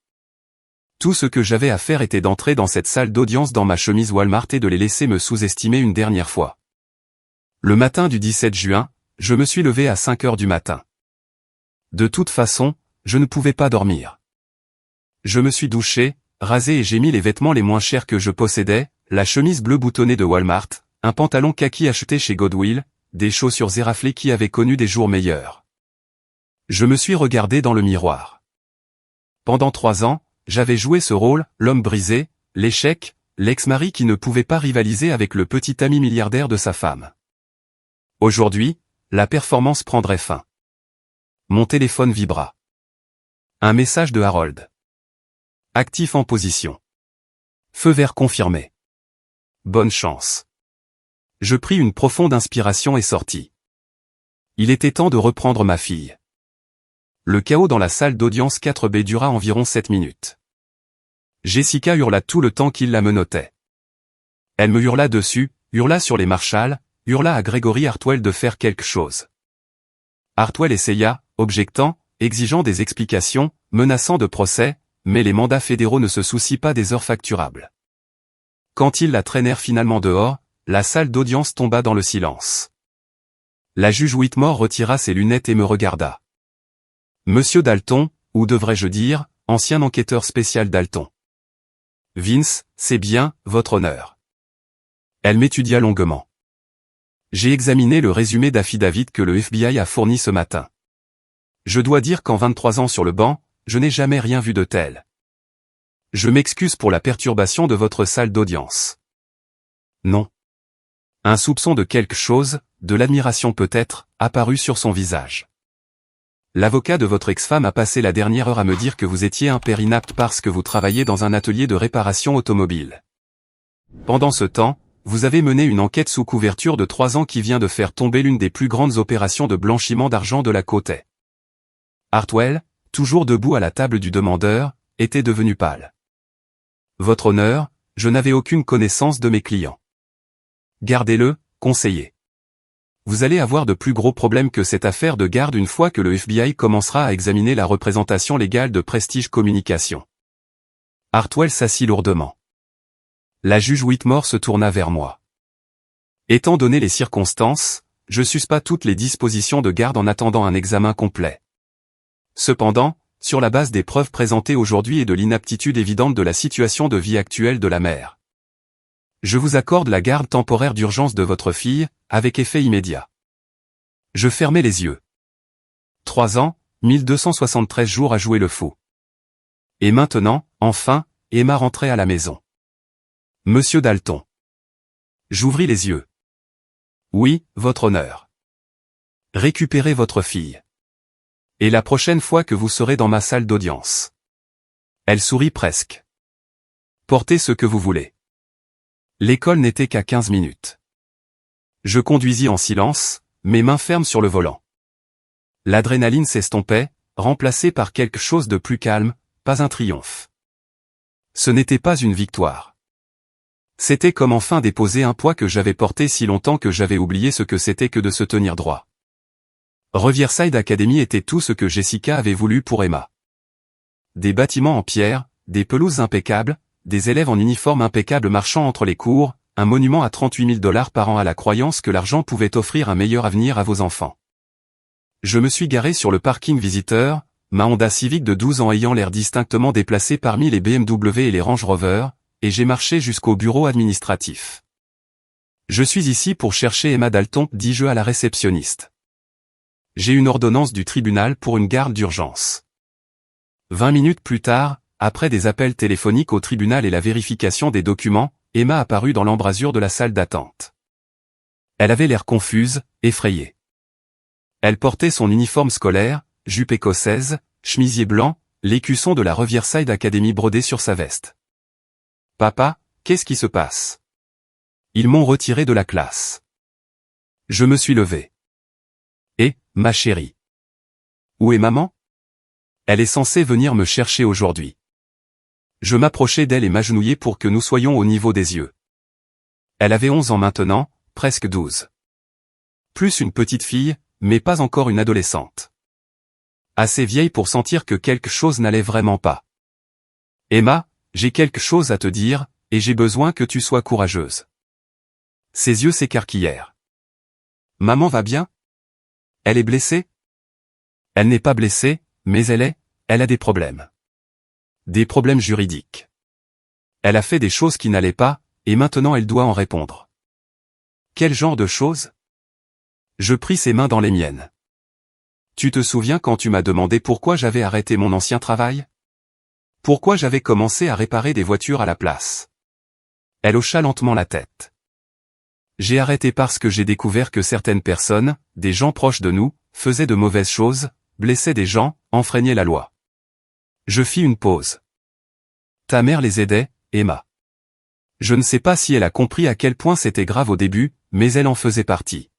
Tout ce que j'avais à faire était d'entrer dans cette salle d'audience dans ma chemise Walmart et de les laisser me sous-estimer une dernière fois. Le matin du 17 juin, je me suis levé à 5 heures du matin. De toute façon, je ne pouvais pas dormir. Je me suis douché, rasé et j'ai mis les vêtements les moins chers que je possédais, la chemise bleue boutonnée de Walmart, un pantalon kaki acheté chez Goodwill, des chaussures éraflées qui avaient connu des jours meilleurs. Je me suis regardé dans le miroir. Pendant 3 ans, j'avais joué ce rôle, l'homme brisé, l'échec, l'ex-mari qui ne pouvait pas rivaliser avec le petit ami milliardaire de sa femme. Aujourd'hui, la performance prendrait fin. Mon téléphone vibra. Un message de Harold. Actif en position. Feu vert confirmé. Bonne chance. Je pris une profonde inspiration et sortis. Il était temps de reprendre ma fille. Le chaos dans la salle d'audience 4B dura environ 7 minutes. Jessica hurla tout le temps qu'il la menottait. Elle me hurla dessus, hurla sur les marshals, hurla à Gregory Hartwell de faire quelque chose. Hartwell essaya, objectant, exigeant des explications, menaçant de procès, mais les mandats fédéraux ne se soucient pas des heures facturables. Quand ils la traînèrent finalement dehors, la salle d'audience tomba dans le silence. La juge Whitmore retira ses lunettes et me regarda. Monsieur Dalton, ou devrais-je dire, ancien enquêteur spécial Dalton. Vince, c'est bien, votre honneur. Elle m'étudia longuement. J'ai examiné le résumé d'affidavit que le FBI a fourni ce matin. Je dois dire qu'en 23 ans sur le banc, je n'ai jamais rien vu de tel. Je m'excuse pour la perturbation de votre salle d'audience. Non. Un soupçon de quelque chose, de l'admiration peut-être, apparut sur son visage. L'avocat de votre ex-femme a passé la dernière heure à me dire que vous étiez un père inapte parce que vous travaillez dans un atelier de réparation automobile. Pendant ce temps, vous avez mené une enquête sous couverture de 3 ans qui vient de faire tomber l'une des plus grandes opérations de blanchiment d'argent de la côte est. Hartwell, toujours debout à la table du demandeur, était devenu pâle. Votre honneur, je n'avais aucune connaissance de mes clients. Gardez-le, conseiller. Vous allez avoir de plus gros problèmes que cette affaire de garde une fois que le FBI commencera à examiner la représentation légale de Prestige Communication. Hartwell s'assit lourdement. La juge Whitmore se tourna vers moi. Étant donné les circonstances, je suspends toutes les dispositions de garde en attendant un examen complet. Cependant, sur la base des preuves présentées aujourd'hui et de l'inaptitude évidente de la situation de vie actuelle de la mère, je vous accorde la garde temporaire d'urgence de votre fille, avec effet immédiat. Je fermai les yeux. 3 ans, 1273 jours à jouer le fou. Et maintenant, enfin, Emma rentrait à la maison. Monsieur Dalton. J'ouvris les yeux. Oui, votre honneur. Récupérez votre fille. Et la prochaine fois que vous serez dans ma salle d'audience. Elle sourit presque. Portez ce que vous voulez. L'école n'était qu'à 15 minutes. Je conduisis en silence, mes mains fermes sur le volant. L'adrénaline s'estompait, remplacée par quelque chose de plus calme, pas un triomphe. Ce n'était pas une victoire. C'était comme enfin déposer un poids que j'avais porté si longtemps que j'avais oublié ce que c'était que de se tenir droit. Riverside Academy était tout ce que Jessica avait voulu pour Emma. Des bâtiments en pierre, des pelouses impeccables, des élèves en uniforme impeccable marchant entre les cours, un monument à 38 000 $ par an à la croyance que l'argent pouvait offrir un meilleur avenir à vos enfants. Je me suis garé sur le parking visiteur, ma Honda Civic de 12 ans ayant l'air distinctement déplacée parmi les BMW et les Range Rover, et j'ai marché jusqu'au bureau administratif. Je suis ici pour chercher Emma Dalton, dis-je à la réceptionniste. J'ai une ordonnance du tribunal pour une garde d'urgence. 20 minutes plus tard, après des appels téléphoniques au tribunal et la vérification des documents, Emma apparut dans l'embrasure de la salle d'attente. Elle avait l'air confuse, effrayée. Elle portait son uniforme scolaire, jupe écossaise, chemisier blanc, l'écusson de la Riverside Academy brodé sur sa veste. « Papa, qu'est-ce qui se passe ? Ils m'ont retiré de la classe. » Je me suis levé. « Et, ma chérie. Où est maman ? Elle est censée venir me chercher aujourd'hui. » Je m'approchai d'elle et m'agenouillai pour que nous soyons au niveau des yeux. Elle avait 11 ans maintenant, presque 12. Plus une petite fille, mais pas encore une adolescente. Assez vieille pour sentir que quelque chose n'allait vraiment pas. « Emma, j'ai quelque chose à te dire, et j'ai besoin que tu sois courageuse. » Ses yeux s'écarquillèrent. « Maman va bien ? Elle est blessée ? » Elle n'est pas blessée, mais elle a des problèmes. Des problèmes juridiques. Elle a fait des choses qui n'allaient pas, et maintenant elle doit en répondre. Quel genre de choses ? Je pris ses mains dans les miennes. Tu te souviens quand tu m'as demandé pourquoi j'avais arrêté mon ancien travail ? Pourquoi j'avais commencé à réparer des voitures à la place ? Elle hocha lentement la tête. J'ai arrêté parce que j'ai découvert que certaines personnes, des gens proches de nous, faisaient de mauvaises choses, blessaient des gens, enfreignaient la loi. Je fis une pause. Ta mère les aidait, Emma. Je ne sais pas si elle a compris à quel point c'était grave au début, mais elle en faisait partie.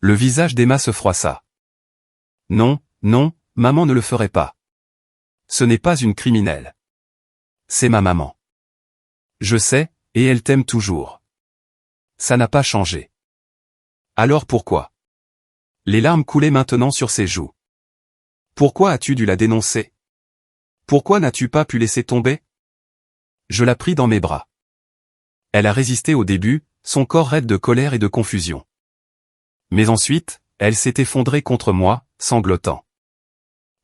Le visage d'Emma se froissa. Non, non, maman ne le ferait pas. Ce n'est pas une criminelle. C'est ma maman. Je sais, et elle t'aime toujours. Ça n'a pas changé. Alors pourquoi ? Les larmes coulaient maintenant sur ses joues. Pourquoi as-tu dû la dénoncer ? Pourquoi n'as-tu pas pu laisser tomber ? Je la pris dans mes bras. Elle a résisté au début, son corps raide de colère et de confusion. Mais ensuite, elle s'est effondrée contre moi, sanglotant.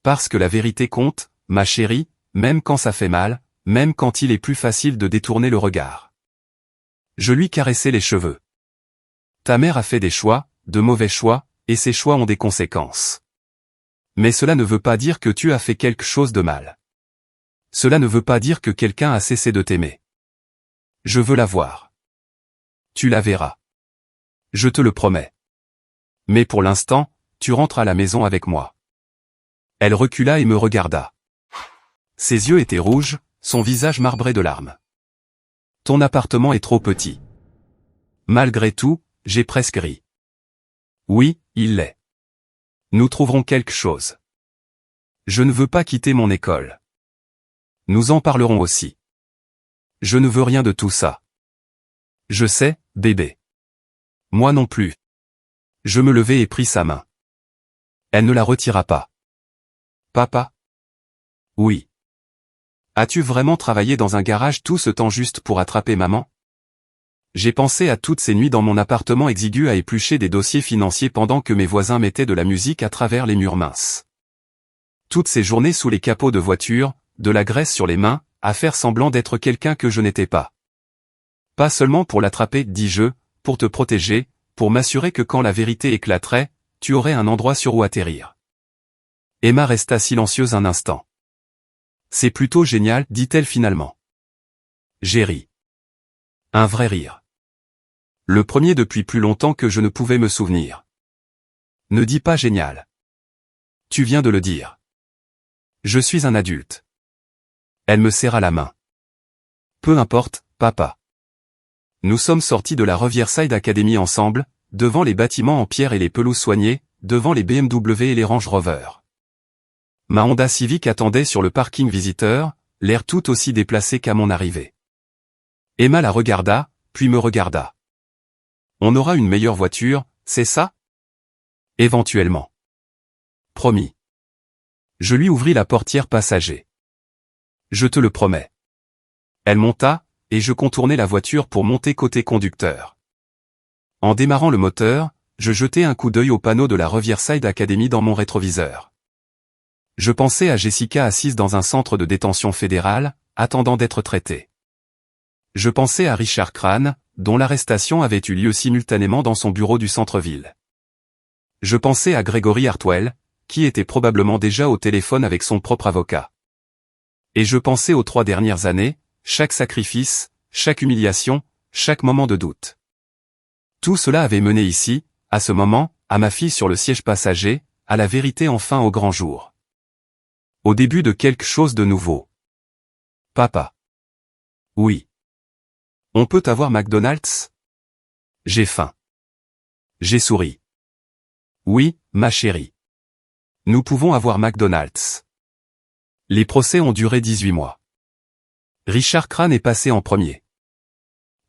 Parce que la vérité compte, ma chérie, même quand ça fait mal, même quand il est plus facile de détourner le regard. Je lui caressai les cheveux. Ta mère a fait des choix, de mauvais choix, et ces choix ont des conséquences. Mais cela ne veut pas dire que tu as fait quelque chose de mal. Cela ne veut pas dire que quelqu'un a cessé de t'aimer. Je veux la voir. Tu la verras. Je te le promets. Mais pour l'instant, tu rentres à la maison avec moi. Elle recula et me regarda. Ses yeux étaient rouges, son visage marbré de larmes. Ton appartement est trop petit. Malgré tout, j'ai presque ri. Oui, il l'est. Nous trouverons quelque chose. Je ne veux pas quitter mon école. Nous en parlerons aussi. Je ne veux rien de tout ça. Je sais, bébé. Moi non plus. Je me levai et pris sa main. Elle ne la retira pas. Papa? Oui. As-tu vraiment travaillé dans un garage tout ce temps juste pour attraper maman? J'ai pensé à toutes ces nuits dans mon appartement exigu à éplucher des dossiers financiers pendant que mes voisins mettaient de la musique à travers les murs minces. Toutes ces journées sous les capots de voiture, de la graisse sur les mains, à faire semblant d'être quelqu'un que je n'étais pas. Pas seulement pour l'attraper, dis-je, pour te protéger, pour m'assurer que quand la vérité éclaterait, tu aurais un endroit sur où atterrir. Emma resta silencieuse un instant. C'est plutôt génial, dit-elle finalement. J'ai ri. Un vrai rire. Le premier depuis plus longtemps que je ne pouvais me souvenir. Ne dis pas génial. Tu viens de le dire. Je suis un adulte. Elle me serra la main. Peu importe, papa. Nous sommes sortis de la Riverside Academy ensemble, devant les bâtiments en pierre et les pelouses soignées, devant les BMW et les Range Rover. Ma Honda Civic attendait sur le parking visiteur, l'air tout aussi déplacé qu'à mon arrivée. Emma la regarda, puis me regarda. On aura une meilleure voiture, c'est ça? Éventuellement. Promis. Je lui ouvris la portière passager. Je te le promets. Elle monta, et je contournai la voiture pour monter côté conducteur. En démarrant le moteur, je jetai un coup d'œil au panneau de la Riverside Academy dans mon rétroviseur. Je pensais à Jessica assise dans un centre de détention fédéral, attendant d'être traitée. Je pensais à Richard Crane, dont l'arrestation avait eu lieu simultanément dans son bureau du centre-ville. Je pensais à Gregory Hartwell, qui était probablement déjà au téléphone avec son propre avocat. Et je pensais aux 3 dernières années, chaque sacrifice, chaque humiliation, chaque moment de doute. Tout cela avait mené ici, à ce moment, à ma fille sur le siège passager, à la vérité enfin au grand jour. Au début de quelque chose de nouveau. Papa. Oui. On peut avoir McDonald's? J'ai faim. J'ai souri. Oui, ma chérie. Nous pouvons avoir McDonald's. Les procès ont duré 18 mois. Richard Crane est passé en premier.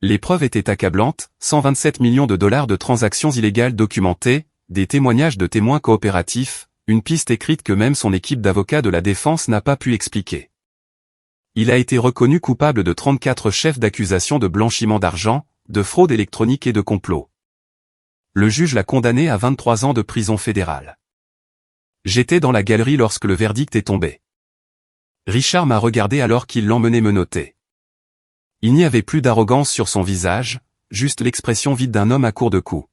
Les preuves étaient accablantes, 127 millions de dollars de transactions illégales documentées, des témoignages de témoins coopératifs, une piste écrite que même son équipe d'avocats de la défense n'a pas pu expliquer. Il a été reconnu coupable de 34 chefs d'accusation de blanchiment d'argent, de fraude électronique et de complot. Le juge l'a condamné à 23 ans de prison fédérale. J'étais dans la galerie lorsque le verdict est tombé. Richard m'a regardé alors qu'il l'emmenait menotter. Il n'y avait plus d'arrogance sur son visage, juste l'expression vide d'un homme à court de coups.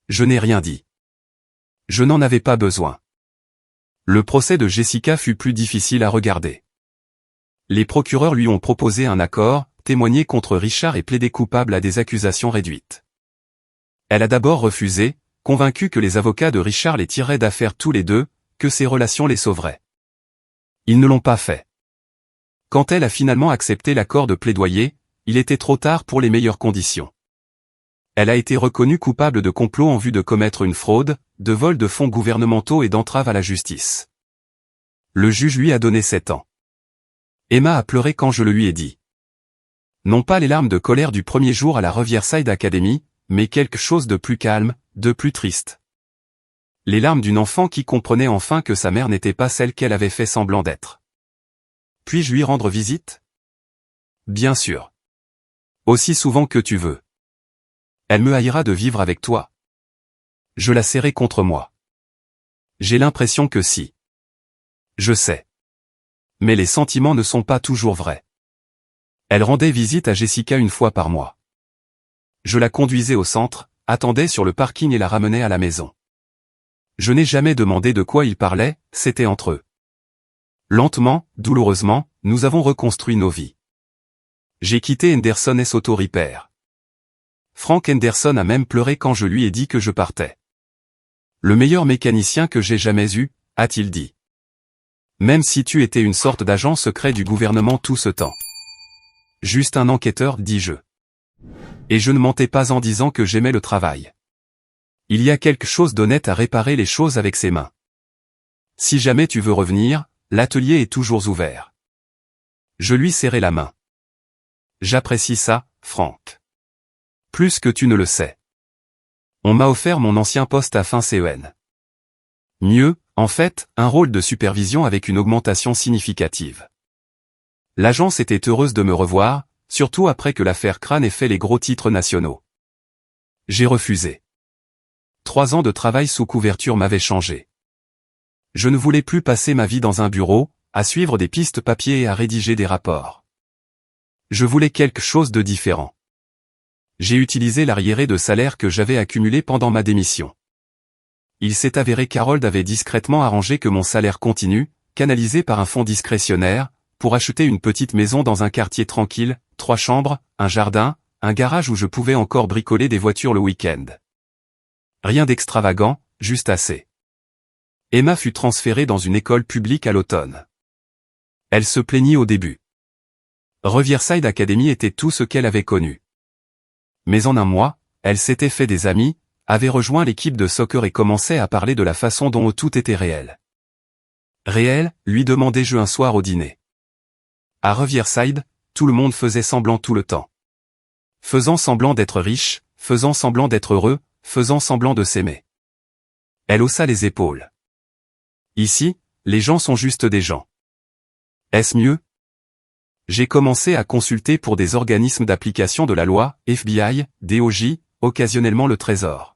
Je n'ai rien dit. Je n'en avais pas besoin. Le procès de Jessica fut plus difficile à regarder. Les procureurs lui ont proposé un accord, témoigner contre Richard et plaider coupable à des accusations réduites. Elle a d'abord refusé, convaincue que les avocats de Richard les tireraient d'affaire tous les deux, que ses relations les sauveraient. Ils ne l'ont pas fait. Quand elle a finalement accepté l'accord de plaidoyer, il était trop tard pour les meilleures conditions. Elle a été reconnue coupable de complot en vue de commettre une fraude, de vol de fonds gouvernementaux et d'entrave à la justice. Le juge lui a donné 7 ans. Emma a pleuré quand je le lui ai dit. Non pas les larmes de colère du premier jour à la Riverside Academy, mais quelque chose de plus calme, de plus triste. Les larmes d'une enfant qui comprenait enfin que sa mère n'était pas celle qu'elle avait fait semblant d'être. Puis-je lui rendre visite? Bien sûr. Aussi souvent que tu veux. Elle me haïra de vivre avec toi. Je la serrai contre moi. J'ai l'impression que si. Je sais. Mais les sentiments ne sont pas toujours vrais. Elle rendait visite à Jessica une fois par mois. Je la conduisais au centre, attendais sur le parking et la ramenais à la maison. Je n'ai jamais demandé de quoi ils parlaient, c'était entre eux. Lentement, douloureusement, nous avons reconstruit nos vies. J'ai quitté Henderson S Auto Repair. Frank Henderson a même pleuré quand je lui ai dit que je partais. Le meilleur mécanicien que j'ai jamais eu, a-t-il dit. Même si tu étais une sorte d'agent secret du gouvernement tout ce temps. Juste un enquêteur, dis-je. Et je ne mentais pas en disant que j'aimais le travail. Il y a quelque chose d'honnête à réparer les choses avec ses mains. Si jamais tu veux revenir, l'atelier est toujours ouvert. Je lui serrai la main. J'apprécie ça, Franck. Plus que tu ne le sais. On m'a offert mon ancien poste à fin CEN. Mieux, en fait, un rôle de supervision avec une augmentation significative. L'agence était heureuse de me revoir, surtout après que l'affaire Crane ait fait les gros titres nationaux. J'ai refusé. 3 ans de travail sous couverture m'avaient changé. Je ne voulais plus passer ma vie dans un bureau, à suivre des pistes papier et à rédiger des rapports. Je voulais quelque chose de différent. J'ai utilisé l'arriéré de salaire que j'avais accumulé pendant ma démission. Il s'est avéré qu'Harold avait discrètement arrangé que mon salaire continu, canalisé par un fonds discrétionnaire, pour acheter une petite maison dans un quartier tranquille, 3 chambres, un jardin, un garage où je pouvais encore bricoler des voitures le week-end. Rien d'extravagant, juste assez. Emma fut transférée dans une école publique à l'automne. Elle se plaignit au début. Riverside Academy était tout ce qu'elle avait connu. Mais en un mois, elle s'était fait des amis, avait rejoint l'équipe de soccer et commençait à parler de la façon dont tout était réel. Réel, lui demandai-je un soir au dîner. À Riverside, tout le monde faisait semblant tout le temps. Faisant semblant d'être riche, faisant semblant d'être heureux, faisant semblant de s'aimer. Elle haussa les épaules. Ici, les gens sont juste des gens. Est-ce mieux? J'ai commencé à consulter pour des organismes d'application de la loi, FBI, DOJ, occasionnellement le Trésor.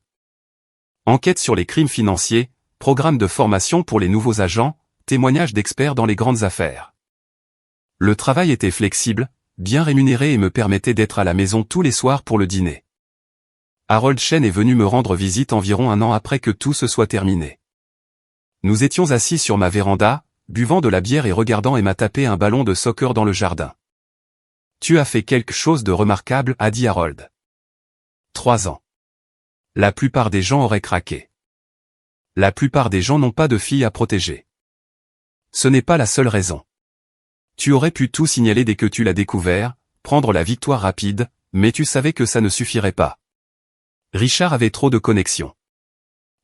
Enquête sur les crimes financiers, programme de formation pour les nouveaux agents, témoignages d'experts dans les grandes affaires. Le travail était flexible, bien rémunéré et me permettait d'être à la maison tous les soirs pour le dîner. Harold Chen est venu me rendre visite environ 1 an après que tout se soit terminé. Nous étions assis sur ma véranda, buvant de la bière et regardant Emma taper un ballon de soccer dans le jardin. « Tu as fait quelque chose de remarquable, » a dit Harold. 3 ans. La plupart des gens auraient craqué. La plupart des gens n'ont pas de filles à protéger. Ce n'est pas la seule raison. Tu aurais pu tout signaler dès que tu l'as découvert, prendre la victoire rapide, mais tu savais que ça ne suffirait pas. Richard avait trop de connexions.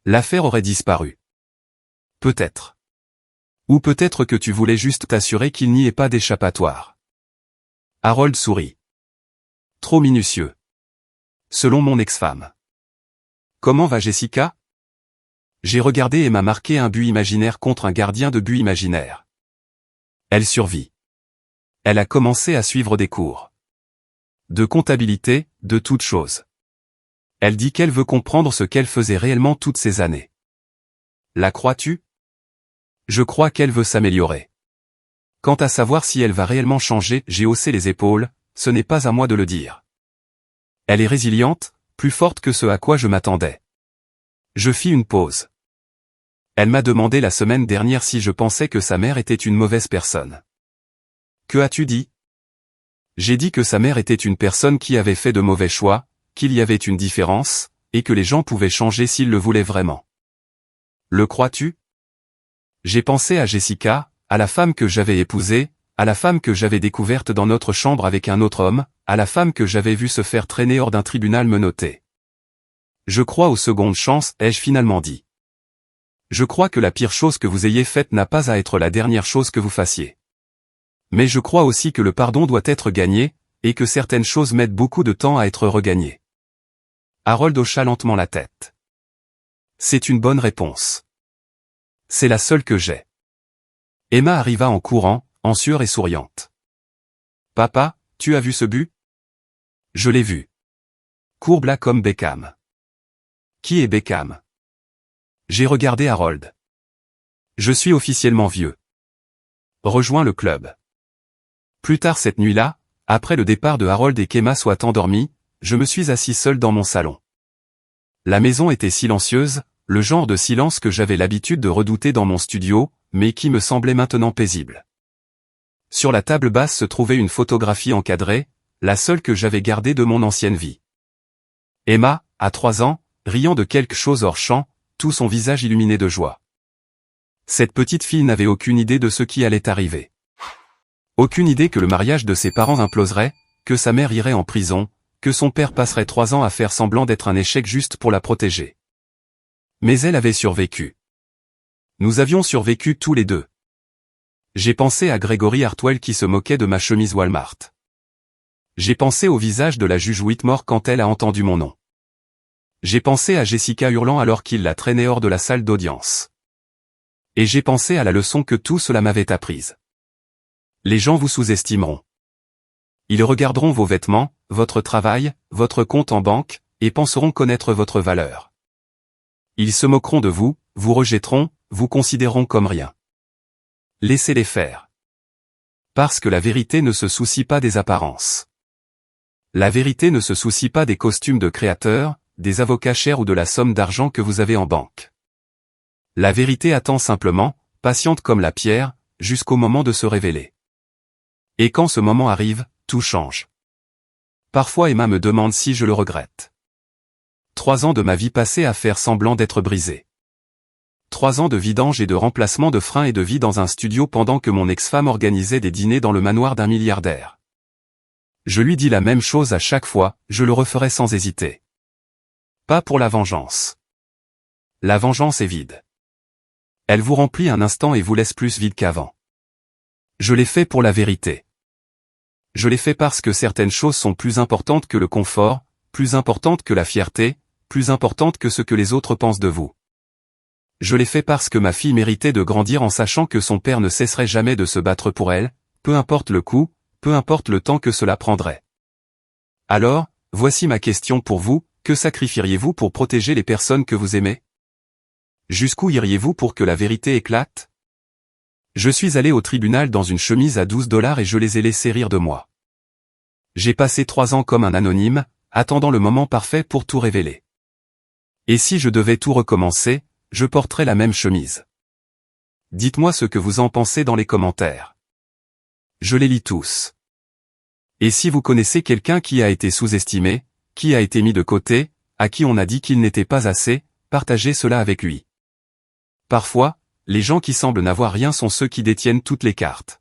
L'affaire aurait disparu. Peut-être. Ou peut-être que tu voulais juste t'assurer qu'il n'y ait pas d'échappatoire. Harold sourit. Trop minutieux. Selon mon ex-femme. Comment va Jessica? J'ai regardé et m'a marqué un but imaginaire contre un gardien de but imaginaire. Elle survit. Elle a commencé à suivre des cours. De comptabilité, de toutes choses. Elle dit qu'elle veut comprendre ce qu'elle faisait réellement toutes ces années. La crois-tu? Je crois qu'elle veut s'améliorer. Quant à savoir si elle va réellement changer, j'ai haussé les épaules, ce n'est pas à moi de le dire. Elle est résiliente, plus forte que ce à quoi je m'attendais. Je fis une pause. Elle m'a demandé la semaine dernière si je pensais que sa mère était une mauvaise personne. Que as-tu dit? J'ai dit que sa mère était une personne qui avait fait de mauvais choix, qu'il y avait une différence, et que les gens pouvaient changer s'ils le voulaient vraiment. Le crois-tu? J'ai pensé à Jessica, à la femme que j'avais épousée, à la femme que j'avais découverte dans notre chambre avec un autre homme, à la femme que j'avais vue se faire traîner hors d'un tribunal menotté. Je crois aux secondes chances, ai-je finalement dit. Je crois que la pire chose que vous ayez faite n'a pas à être la dernière chose que vous fassiez. Mais je crois aussi que le pardon doit être gagné, et que certaines choses mettent beaucoup de temps à être regagnées. Harold hocha lentement la tête. C'est une bonne réponse. C'est la seule que j'ai. Emma arriva en courant, en sueur et souriante. Papa, tu as vu ce but? Je l'ai vu. Courbe là comme Beckham. Qui est Beckham? J'ai regardé Harold. Je suis officiellement vieux. Rejoins le club. Plus tard cette nuit-là, après le départ de Harold et qu'Emma soit endormie, je me suis assis seul dans mon salon. La maison était silencieuse, le genre de silence que j'avais l'habitude de redouter dans mon studio, mais qui me semblait maintenant paisible. Sur la table basse se trouvait une photographie encadrée, la seule que j'avais gardée de mon ancienne vie. Emma, à 3 ans, riant de quelque chose hors champ, tout son visage illuminé de joie. Cette petite fille n'avait aucune idée de ce qui allait arriver. Aucune idée que le mariage de ses parents imploserait, que sa mère irait en prison, que son père passerait 3 ans à faire semblant d'être un échec juste pour la protéger. Mais elle avait survécu. Nous avions survécu tous les deux. J'ai pensé à Gregory Hartwell qui se moquait de ma chemise Walmart. J'ai pensé au visage de la juge Whitmore quand elle a entendu mon nom. J'ai pensé à Jessica hurlant alors qu'il la traînait hors de la salle d'audience. Et j'ai pensé à la leçon que tout cela m'avait apprise. Les gens vous sous-estimeront. Ils regarderont vos vêtements, votre travail, votre compte en banque, et penseront connaître votre valeur. Ils se moqueront de vous, vous rejetteront, vous considéreront comme rien. Laissez-les faire. Parce que la vérité ne se soucie pas des apparences. La vérité ne se soucie pas des costumes de créateurs, des avocats chers ou de la somme d'argent que vous avez en banque. La vérité attend simplement, patiente comme la pierre, jusqu'au moment de se révéler. Et quand ce moment arrive, tout change. Parfois Emma me demande si je le regrette. 3 ans de ma vie passée à faire semblant d'être brisée. 3 ans de vidange et de remplacement de freins et de vie dans un studio pendant que mon ex-femme organisait des dîners dans le manoir d'un milliardaire. Je lui dis la même chose à chaque fois, je le referai sans hésiter. Pas pour la vengeance. La vengeance est vide. Elle vous remplit un instant et vous laisse plus vide qu'avant. Je l'ai fait pour la vérité. Je l'ai fait parce que certaines choses sont plus importantes que le confort, plus importantes que la fierté, plus importantes que ce que les autres pensent de vous. Je l'ai fait parce que ma fille méritait de grandir en sachant que son père ne cesserait jamais de se battre pour elle, peu importe le coût, peu importe le temps que cela prendrait. Alors, voici ma question pour vous, que sacrifieriez-vous pour protéger les personnes que vous aimez? Jusqu'où iriez-vous pour que la vérité éclate? Je suis allé au tribunal dans une chemise à $12 et je les ai laissés rire de moi. J'ai passé 3 ans comme un anonyme, attendant le moment parfait pour tout révéler. Et si je devais tout recommencer, je porterais la même chemise. Dites-moi ce que vous en pensez dans les commentaires. Je les lis tous. Et si vous connaissez quelqu'un qui a été sous-estimé, qui a été mis de côté, à qui on a dit qu'il n'était pas assez, partagez cela avec lui. Parfois, les gens qui semblent n'avoir rien sont ceux qui détiennent toutes les cartes.